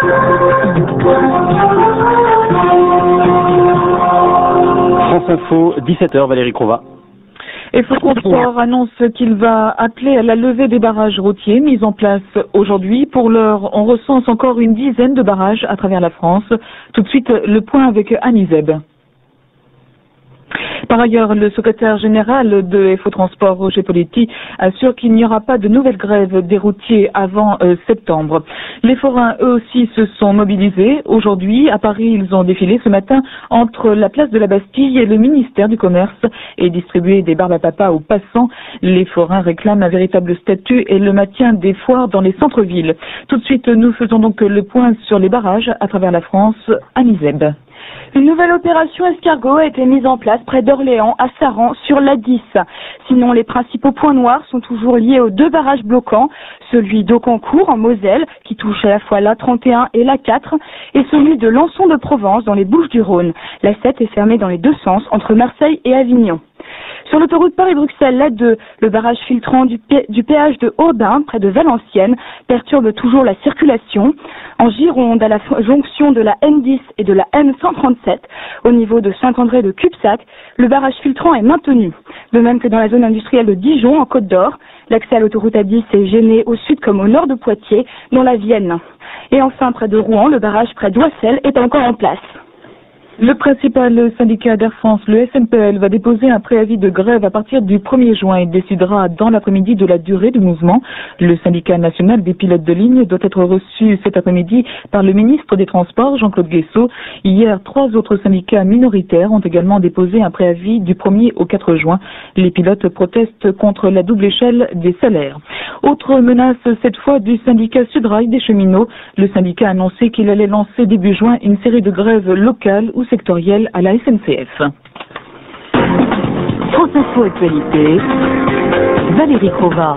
France Info, 17h, Valérie Crova. Eiffo Transport annonce qu'il va appeler à la levée des barrages routiers mis en place aujourd'hui. Pour l'heure, on recense encore une dizaine de barrages à travers la France. Tout de suite, le point avec Annie Zeb. Par ailleurs, le secrétaire général de Eiffo Transport, Roger Poletti, assure qu'il n'y aura pas de nouvelle grève des routiers avant septembre. Les forains, eux aussi, se sont mobilisés. Aujourd'hui, à Paris, ils ont défilé ce matin entre la place de la Bastille et le ministère du Commerce et distribué des barbes à papa aux passants. Les forains réclament un véritable statut et le maintien des foires dans les centres-villes. Tout de suite, nous faisons donc le point sur les barrages à travers la France. Annie Zeb. Une nouvelle opération escargot a été mise en place près d'Orléans, à Saran, sur l'A10. Sinon, les principaux points noirs sont toujours liés aux deux barrages bloquants, celui d'Aucancourt en Moselle, qui touche à la fois l'A31 et l'A4, et celui de Lançon de Provence dans les Bouches-du-Rhône. L'A7 est fermée dans les deux sens, entre Marseille et Avignon. Sur l'autoroute Paris-Bruxelles, l'A2, le barrage filtrant du péage de Aubin, près de Valenciennes, perturbe toujours la circulation. En Gironde, à la jonction de la M10 et de la M137, au niveau de Saint-André de Cubsac, le barrage filtrant est maintenu. De même que dans la zone industrielle de Dijon, en Côte d'Or, l'accès à l'autoroute A10 est gêné au sud comme au nord de Poitiers, dans la Vienne. Et enfin, près de Rouen, le barrage près d'Oissel est encore en place. Le principal syndicat d'Air France, le SNPL, va déposer un préavis de grève à partir du 1er juin. Il décidera dans l'après-midi de la durée du mouvement. Le syndicat national des pilotes de ligne doit être reçu cet après-midi par le ministre des Transports, Jean-Claude Guessot. Hier, 3 autres syndicats minoritaires ont également déposé un préavis du 1er au 4 juin. Les pilotes protestent contre la double échelle des salaires. Autre menace, cette fois du syndicat Sudrail des cheminots. Le syndicat a annoncé qu'il allait lancer début juin une série de grèves locales ou sectorielle à la SNCF. France Info Actualité, Valérie Crova.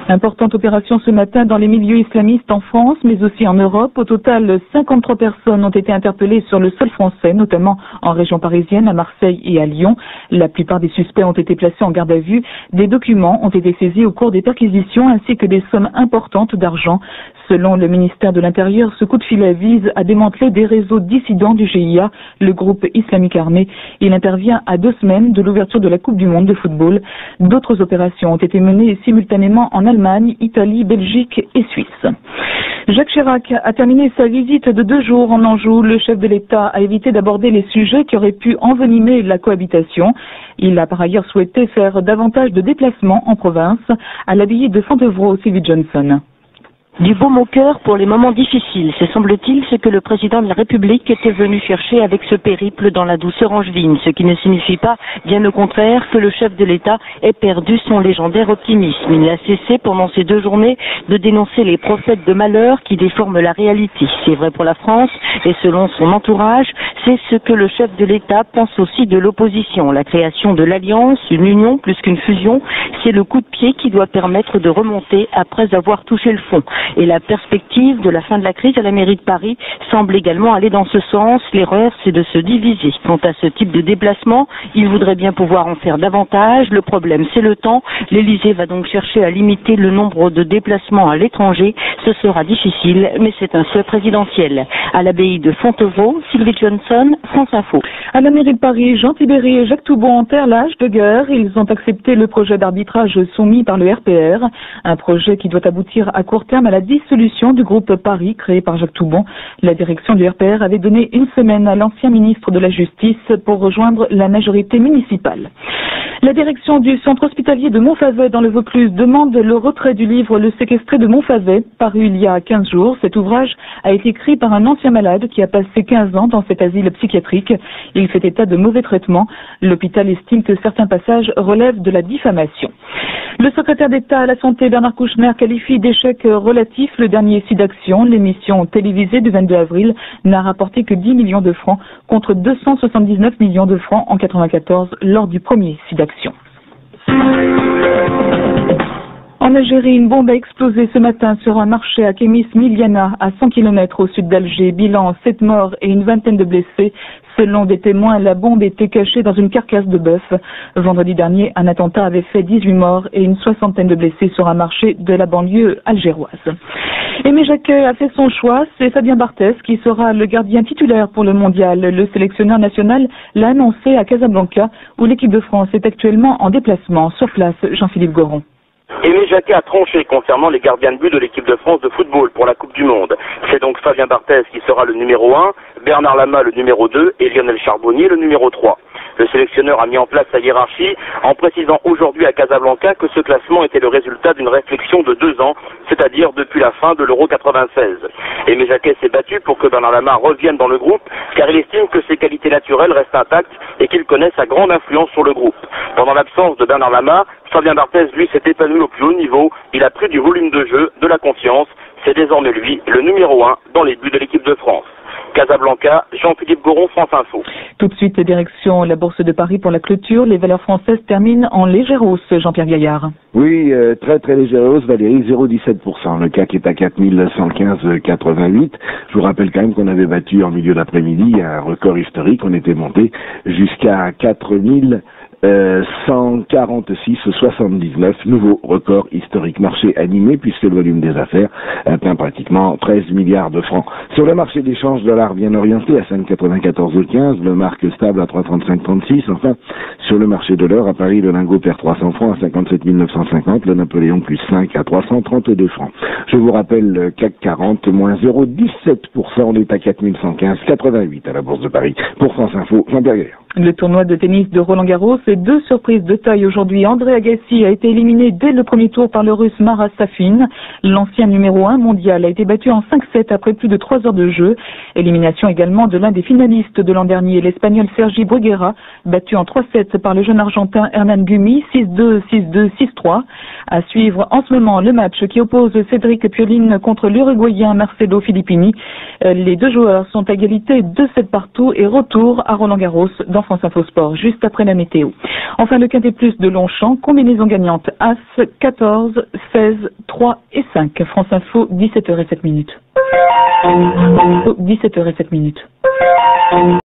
Importante opération ce matin dans les milieux islamistes en France, mais aussi en Europe. Au total, 53 personnes ont été interpellées sur le sol français, notamment en région parisienne, à Marseille et à Lyon. La plupart des suspects ont été placés en garde à vue. Des documents ont été saisis au cours des perquisitions, ainsi que des sommes importantes d'argent. Selon le ministère de l'Intérieur, ce coup de filet vise à démanteler des réseaux dissidents du GIA, le groupe islamique armé. Il intervient à 2 semaines de l'ouverture de la Coupe du Monde de football. D'autres opérations ont été menées simultanément en Allemagne, Italie, Belgique et Suisse. Jacques Chirac a terminé sa visite de 2 jours en Anjou. Le chef de l'État a évité d'aborder les sujets qui auraient pu envenimer la cohabitation. Il a par ailleurs souhaité faire davantage de déplacements en province, à l'abbaye de Fontevraud, Sylvie Johnson. Du baume au cœur pour les moments difficiles, c'est semble-t-il ce que le président de la République était venu chercher avec ce périple dans la douceur angevine, ce qui ne signifie pas, bien au contraire, que le chef de l'État ait perdu son légendaire optimisme. Il a cessé pendant ces 2 journées de dénoncer les prophètes de malheur qui déforment la réalité. C'est vrai pour la France et selon son entourage, c'est ce que le chef de l'État pense aussi de l'opposition. La création de l'alliance, une union plus qu'une fusion, c'est le coup de pied qui doit permettre de remonter après avoir touché le fond. Et la perspective de la fin de la crise à la mairie de Paris semble également aller dans ce sens. L'erreur, c'est de se diviser. Quant à ce type de déplacement, il voudrait bien pouvoir en faire davantage. Le problème, c'est le temps. L'Élysée va donc chercher à limiter le nombre de déplacements à l'étranger. Ce sera difficile, mais c'est un souhait présidentiel. À l'abbaye de Fontevraud, Sylvie Johnson, France Info. À la mairie de Paris, Jean Tibéry et Jacques Toubon enterrent la hache de guerre. Ils ont accepté le projet d'arbitrage soumis par le RPR, un projet qui doit aboutir à court terme à la dissolution du groupe Paris créé par Jacques Toubon. La direction du RPR avait donné 1 semaine à l'ancien ministre de la Justice pour rejoindre la majorité municipale. La direction du centre hospitalier de Montfavet dans le Vaucluse demande le retrait du livre Le séquestré de Montfavet, paru il y a 15 jours. Cet ouvrage a été écrit par un ancien malade qui a passé 15 ans dans cet asile psychiatrique. Il fait état de mauvais traitements. L'hôpital estime que certains passages relèvent de la diffamation. Le secrétaire d'État à la Santé, Bernard Kouchner, qualifie d'échec relatif le dernier SIDAction. L'émission télévisée du 22 avril n'a rapporté que 10 millions de francs contre 279 millions de francs en 1994 lors du premier SIDAction. En Algérie, une bombe a explosé ce matin sur un marché à Kemis Miliana, à 100 km au sud d'Alger. Bilan 7 morts et une vingtaine de blessés. Selon des témoins, la bombe était cachée dans une carcasse de bœuf. Vendredi dernier, un attentat avait fait 18 morts et une soixantaine de blessés sur un marché de la banlieue algéroise. Aimé Jacquet a fait son choix, c'est Fabien Barthez qui sera le gardien titulaire pour le mondial. Le sélectionneur national l'a annoncé à Casablanca, où l'équipe de France est actuellement en déplacement. Sur place, Jean-Philippe Goron. Aimé Jacquet a tranché concernant les gardiens de but de l'équipe de France de football pour la Coupe du Monde. C'est donc Fabien Barthez qui sera le numéro 1, Bernard Lama le numéro 2 et Lionel Charbonnier le numéro 3. Le sélectionneur a mis en place sa hiérarchie en précisant aujourd'hui à Casablanca que ce classement était le résultat d'une réflexion de 2 ans, c'est-à-dire depuis la fin de l'Euro 96. Aimé Jacquet s'est battu pour que Bernard Lama revienne dans le groupe, car il estime que ses qualités naturelles restent intactes et qu'il connaît sa grande influence sur le groupe. Pendant l'absence de Bernard Lama, Fabien Barthez, lui, s'est épanoui au plus haut niveau, il a pris du volume de jeu, de la confiance, c'est désormais lui, le numéro 1 dans les buts de l'équipe de France. Casablanca, Jean-Philippe Goron, France Info. Tout de suite, direction la Bourse de Paris pour la clôture. Les valeurs françaises terminent en légère hausse, Jean-Pierre Gaillard. Oui, très légère hausse, Valérie, 0,17%. Le CAC est à 4115,88. Je vous rappelle quand même qu'on avait battu en milieu d'après-midi un record historique. On était monté jusqu'à 4146,79. Nouveau record historique. Marché animé puisque le volume des affaires atteint pratiquement 13 milliards de francs. Sur le marché d'échange, dollar bien orienté à 5,94,15, le marque stable à 3,35,36. Enfin, sur le marché de l'or, à Paris, le lingot perd 300 francs à 57 950, le Napoléon plus 5 à 332 francs. Je vous rappelle, le CAC 40, moins 0,17%, on est à 4115,88 à la Bourse de Paris. Pour France Info, Jean-Pierre Gaillard. Le tournoi de tennis de Roland-Garros et 2 surprises de taille aujourd'hui. André Agassi a été éliminé dès le premier tour par le Russe Marat Safin. L'ancien numéro 1 mondial a été battu en 5-7 après plus de 3 heures de jeu. Élimination également de l'un des finalistes de l'an dernier, l'Espagnol Sergi Bruguera, battu en 3-7 par le jeune Argentin Hernan Gumi, 6-2, 6-2, 6-3. À suivre en ce moment le match qui oppose Cédric Pioline contre l'Uruguayen Marcelo Filippini. Les 2 joueurs sont à égalité 2-7 partout et retour à Roland-Garros dans France Info Sport, juste après la météo. Enfin, le quintet plus de Longchamp, combinaison gagnante As, 14, 16, 3 et 5. France Info, 17h07. 17h07.